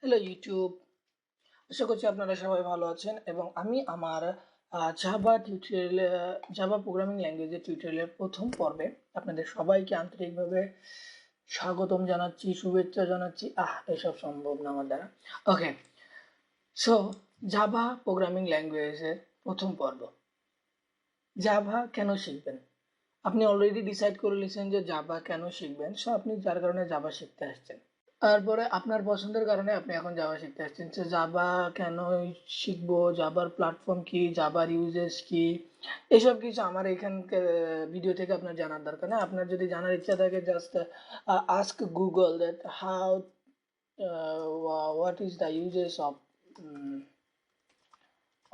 Hello YouTube, আশা করছি আপনারা সবাই ভালো আছেন এবং আমি আমার জাভা প্রোগ্রামিং ল্যাঙ্গুয়েজের টিউটোরিয়ালের প্রথম পর্বে আপনাদের সবাইকে আন্তরিকভাবে স্বাগতম জানাচ্ছি, শুভেচ্ছা জানাচ্ছি। এসব সম্ভব না আমার দ্বারা। ওকে, সো জাভা প্রোগ্রামিং ল্যাঙ্গুয়েজের প্রথম পর্ব। জাভা কেন শিখবেন? আপনি অলরেডি ডিসাইড করে নিয়েছেন যে জাভা কেন শিখবেন, সো আপনি যার কারণে জাভা শিখতে আসছেন। তারপরে আপনার পছন্দের কারণে আপনি এখন জাভা শিখতে আসছেন। যে জাভা কেন শিখবো, জাভার প্ল্যাটফর্ম কি, জাভার ইউজেস কি, এসব কিছু আমার এখানকার ভিডিও থেকে আপনার জানার দরকার নেই। আপনার যদি জানার ইচ্ছা থাকে, just ask Google that how what is the uses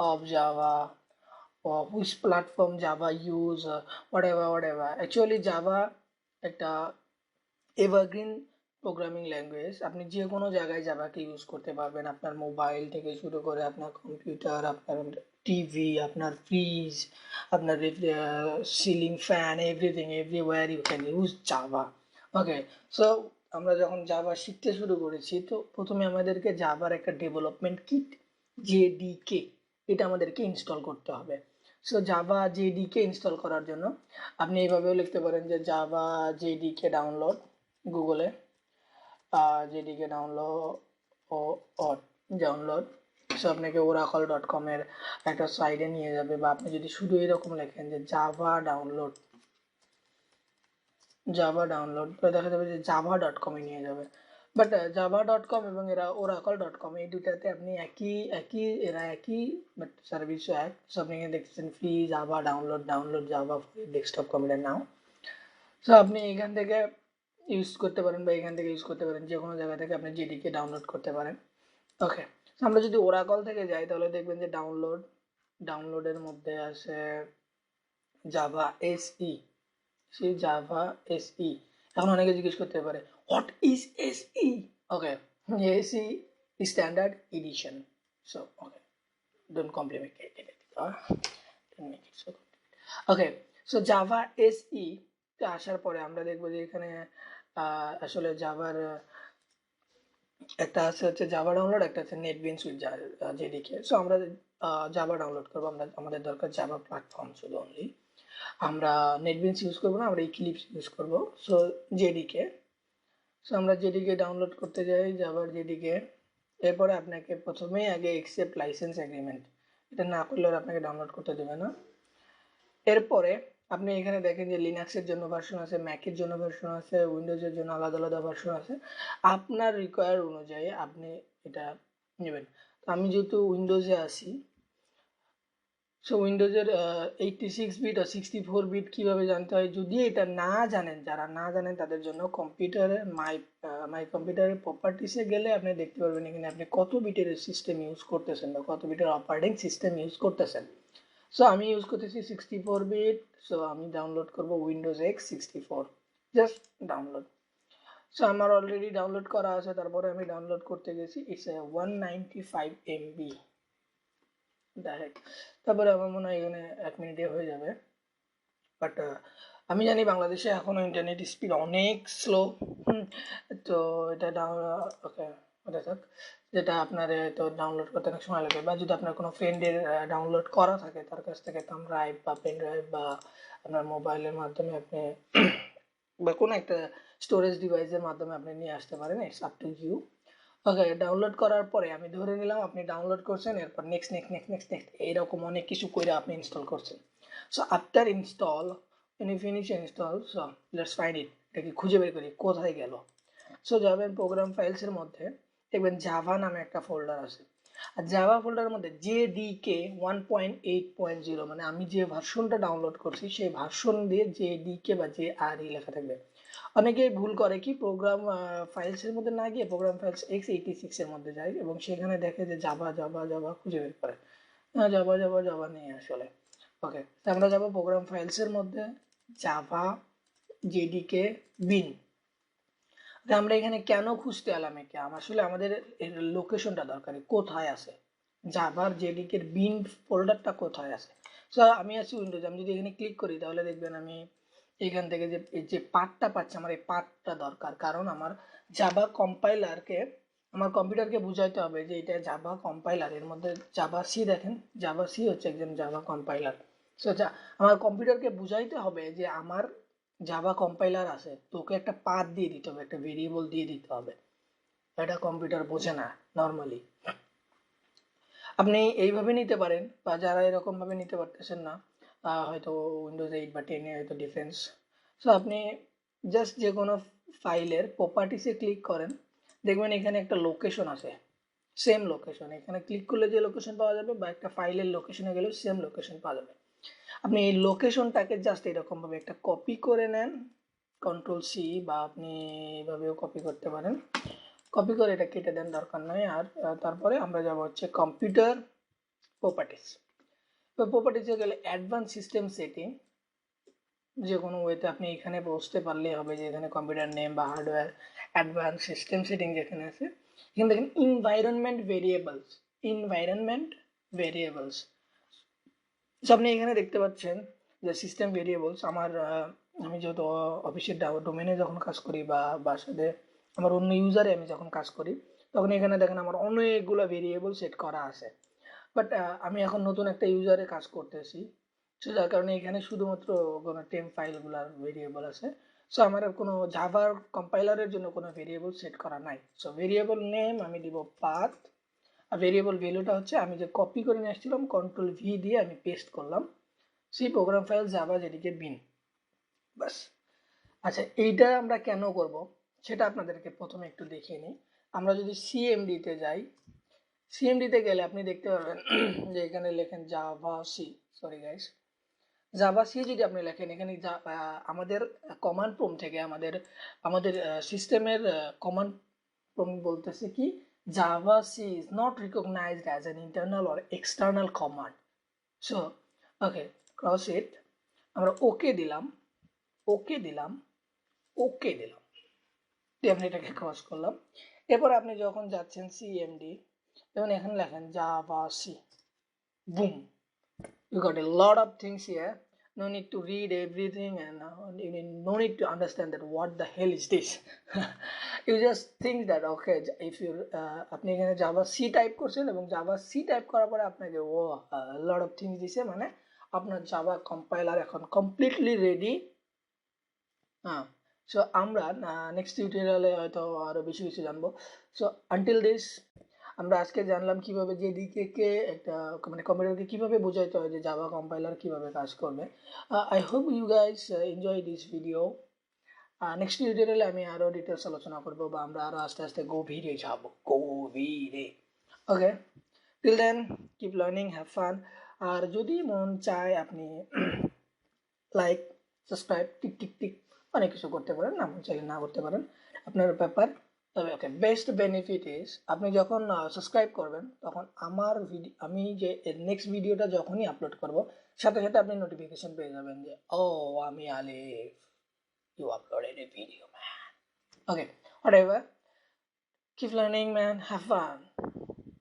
of Java, or which platform Java use, whatever. Actually Java একটা এভারগ্রিন প্রোগ্রামিং ল্যাঙ্গুয়েজ। আপনি যে কোনো জায়গায় জাভাকে ইউজ করতে পারবেন, আপনার মোবাইল থেকে শুরু করে আপনার কম্পিউটার, আপনার টিভি, আপনার ফ্রিজ, আপনার ceiling fan, everything, everywhere you can use Java. Okay, so আমরা যখন জাভা শিখতে শুরু করেছি, তো প্রথমে আমাদেরকে জাভার একটা ডেভেলপমেন্ট কিট জেডিকে, এটা আমাদেরকে ইনস্টল করতে হবে। সো জাভা জেডিকে ইনস্টল করার জন্য আপনি এইভাবেও লিখতে পারেন যে জাভা জেডিকে ডাউনলোড, গুগলে জেডিকে ডাউনলোড। সো আপনাকে oracle.com এর একটা সাইটে নিয়ে যাবে, বা আপনি যদি শুধু এরকম লেখেন যে জাভা ডাউনলোড দেখা যাবে যে java.com এ নিয়ে যাবে। বাট java.com এবং oracle.com, এই দুটাতে আপনি একই বাট সার্ভিস এক। সো আপনি এখানে দেখতেছেন free Java download Java desktop computer now. So আপনি এখান থেকে ইউজ করতে পারেন, বা এখান থেকে ইউজ করতে পারেন, যে কোনো জায়গা থেকে আপনি জেডিকে ডাউনলোড করতে পারেন। ওকে, আমরা যদি ওরাকল থেকে যাই, তাহলে দেখবেন যে ডাউনলোডের মধ্যে আছে জাভা এসই। সেই জাভা এসই, এখন অনেকে জিজ্ঞেস করতে পারে what is SE. Okay, SE standard edition. So okay, don't complicate it, don't make it so complicated. Okay, so Java SE তে আসার পরে আমরা দেখবো যে এখানে আসলে জাভার একটা আছে হচ্ছে জাভা ডাউনলোড, একটা আছে নেটবিনস উইথ জেডিকে। সো আমরা জাভা ডাউনলোড করবো, আমাদের দরকার জাভা প্ল্যাটফর্ম শুধু অনলি। আমরা নেটবিনস ইউজ করবো না, আমরা ইক্লিপস ইউজ করবো। সো জেডিকে, সো আমরা জেডিকে ডাউনলোড করতে যাই, জাভার জেডিকে। এরপরে আপনাকে প্রথমেই আগে একসেপ্ট লাইসেন্স এগ্রিমেন্ট, এটা না করলে আপনাকে ডাউনলোড করতে দেবে না। এরপরে আপনি এখানে দেখেন যে লিনাক্সের জন্য ভার্সন আছে, ম্যাকের জন্য ভার্সন আছে, উইন্ডোজের জন্য আলাদা ভার্সন আছে। আপনার রিকোয়ার অনুযায়ী আপনি এটা নেবেন। তো আমি যেহেতু উইন্ডোজে আছি, সো উইন্ডোজের 86 বিট আর 64 বিট কীভাবে জানতে হয়, যদি এটা না জানেন, যারা না জানেন তাদের জন্য কম্পিউটারে মাই কম্পিউটারের প্রপার্টিসে গেলে আপনি দেখতে পারবেন এখানে আপনি কত বিটের সিস্টেম ইউজ করতেছেন বা কত বিটের অপারেটিং সিস্টেম ইউজ করতেছেন। সো আমি ইউজ করতেছি 64 বিট। সো আমি ডাউনলোড করব Windows x 64, just download. So আমার অলরেডি ডাউনলোড করা আছে, তারপরে আমি ডাউনলোড করতে গেছি, ইটস 195 MB ডাইরেক্ট। তারপরে আমার মনে হয় এখানে 1 মিনিটে হয়ে যাবে। বাট আমি জানি বাংলাদেশে এখনো ইন্টারনেট স্পিড অনেক স্লো। তো এটা ওকে, ওটা থাক। যেটা আপনার তো ডাউনলোড করতে অনেক সময় লাগবে, বা যদি আপনার কোনো ফ্রেন্ডের ডাউনলোড করা থাকে তার কাছ থেকে থাম্ব ড্রাইভ বা পেন ড্রাইভ বা আপনার মোবাইলের মাধ্যমে আপনি বা কোনো একটা স্টোরেজ ডিভাইসের মাধ্যমে আপনি নিয়ে আসতে পারেন, it's up to you. Okay, download করার পরে আমি ধরে নিলাম আপনি ডাউনলোড করছেন, এরপর নেক্সট এইরকম অনেক কিছু করে আপনি ইনস্টল করছেন। So after install, when you finish install, so let's find it, এটাকে খুঁজে বের করি কোথায় গেল। সো যাবেন প্রোগ্রাম ফাইলসের মধ্যে, দেখবেন জাভা নামে একটা ফোল্ডার আছে। আর জাভা ফোল্ডারের মধ্যে জেডিকে 1.8.0, মানে আমি যে ভার্সনটা ডাউনলোড করছি সেই ভার্সন দিয়ে জেডিকে বা জেআরই লেখা থাকবে। অনেকেই ভুল করে কি, প্রোগ্রাম ফাইলসের মধ্যে না গিয়ে প্রোগ্রাম ফাইলস x86 এর মধ্যে যায় এবং সেখানে দেখে যে জাভা খুঁজে বের করে। জাভা নেই আসলে। ওকে, আমরা যাবো প্রোগ্রাম ফাইলসের মধ্যে, জাভা জেডিকে বিন। আমরা এখানে কেন খুঁজতে এলাম একে, আসলে আমাদের লোকেশনটা দরকারি, কোথায় আছে জাভার জেডিকে বিন ফোল্ডারটা কোথায় আছে। সো আমি আছি উইন্ডোজ, আমি যদি এখানে ক্লিক করি তাহলে দেখবেন আমি এখান থেকে যে পার্টটা পাচ্ছি, আমার এই পার্টটা দরকার, কারণ আমার জাভা কম্পাইলারকে আমার কম্পিউটারকে বুঝাইতে হবে যে এটা জাভা কম্পাইলার, এর মধ্যে জাভা সি দেখেন, জাভা সি হচ্ছে একজন জাভা কম্পাইলার। সো আমার কম্পিউটারকে বুঝাইতে হবে যে আমার জাভা কম্পাইলার আছে, তো ওকে একটা পাথ দিয়ে দিতে হবে, একটা ভেরিয়েবল দিয়ে দিতে হবে। এটা কম্পিউটার বোঝে না নর্মালি। আপনি এইভাবে নিতে পারেন, বা যারা এরকম ভাবে নিতে পারতেছেন না, হয়তো উইন্ডোজ 8 বা 10 এ হয়তো ডিফেন্স, সো আপনি জাস্ট যে কোনো ফাইলের প্রপার্টিসে ক্লিক করেন, দেখবেন এখানে একটা লোকেশন আছে, সেম লোকেশন, এখানে ক্লিক করলে যে লোকেশন পাওয়া যাবে বা একটা ফাইলের লোকেশনে গেলেও সেম লোকেশন পাওয়া যাবে। আপনি এই লোকেশনটাকে জাস্ট এরকমভাবে একটা কপি করে নেন, কন্ট্রোল সি, বা আপনি এইভাবেও কপি করতে পারেন, কপি করে এটা কেটে দেন, দরকার নয়। আর তারপরে আমরা যাব হচ্ছে কম্পিউটার প্রপার্টিস। তো প্রপার্টিসে গেলে অ্যাডভান্স সিস্টেম সেটিং, যে কোনো ওয়েতে আপনি এখানে বসতে পারলেই হবে যে এখানে কম্পিউটার নেম বা হার্ডওয়্যার অ্যাডভান্স সিস্টেম সেটিং যেখানে আছে, এখানে দেখেন ইনভাইরনমেন্ট ভেরিয়েবলস, ইনভাইরনমেন্ট ভেরিয়েবলস। আপনি এখানে দেখতে পাচ্ছেন যে সিস্টেম ভেরিয়েবলস আমার, আমি যেহেতু অফিসের ডোমেনে যখন কাজ করি বা বাসাতে আমার অন্য ইউজারে আমি যখন কাজ করি, তখন এখানে দেখেন আমার অনেকগুলো ভেরিয়েবল সেট করা আছে। বাট আমি এখন নতুন একটা ইউজারে কাজ করতেছি, সো যার কারণে এখানে শুধুমাত্র কোনো টেম ফাইলগুলার ভেরিয়েবল আছে। সো আমার আর কোনো জাভার কম্পাইলারের জন্য কোনো ভেরিয়েবল সেট করা নাই। সো ভেরিয়েবল নেম আমি দিব পাথ, আর ভেরিয়েবল ভ্যালুটা হচ্ছে আমি যে কপি করে নিয়ে আসছিলাম, কন্ট্রোল ভি দিয়ে আমি পেস্ট করলাম, সেই প্রোগ্রাম ফাইল জাভা যেদিকে বিন, বাস। আচ্ছা, এইটা আমরা কেন করব সেটা আপনাদেরকে প্রথমে একটু দেখিয়ে নিই। আমরা যদি সিএমডিতে যাই, সিএমডিতে গেলে আপনি দেখতে পাবেন যে এখানে লেখেন javac, sorry guys, javac যদি আপনি লেখেন এখানে আমাদের কমান্ড প্রম্পট থেকে আমাদের আমাদের সিস্টেমের কমান্ড প্রম্পট বলতেছে কি, javac is not recognised as an internal or external command. So okay, cross it, আমরা ওকে দিলাম, ওকে দিলাম, ওকে দিলাম, দিয়ে আপনি এটাকে ক্রস করলাম। এরপর আপনি যখন যাচ্ছেন সিএমডি, যেমন এখানে লেখেন javac, boom, you got a lot of things here. No need to read everything, and no need to understand that what the hell is this. You just think that okay, if you আপনি এখানে Java C type করছেন এবং Java C type করার পরে আপনাকে ও lot of things দিছে, মানে আপনার জাভা কম্পাইলার এখন কমপ্লিটলি রেডি। হ্যাঁ, সো আমরা নেক্সট টিউটোরিয়ালে হয়তো আরো বেশি কিছু জানবো। সো আনটিল দিস, আমরা আজকে জানলাম কিভাবে জেডিকে কে একটা মানে কম্পিউটারকে কিভাবে বোঝাইতে হয়, যে জাভা কম্পাইলার কিভাবে কাজ করবে। I hope you guys enjoy this video. Next টিউটোরিয়ালে আমি আরো ডিটেলস আলোচনা করবো, বা আমরা আরো আস্তে আস্তে গভীরে যাব, গভীরে। Okay, till then keep learning, have fun. আর যদি মন চায় আপনি like, subscribe, tick tick tick অনেক কিছু করতে পারেন, না মন চাইলে না করতে পারেন, আপনার ব্যাপার। তবে ওকে, বেস্ট বেনিফিট ইজ আপনি যখন সাবস্ক্রাইব করবেন তখন আমার ভিডিও, আমি যে নেক্সট ভিডিওটা যখনই আপলোড করব, সাথে সাথে আপনি নোটিফিকেশন পেয়ে যাবেন যে ও আমি Alif, you uploaded a video man. Okay, whatever, keep learning man, have fun.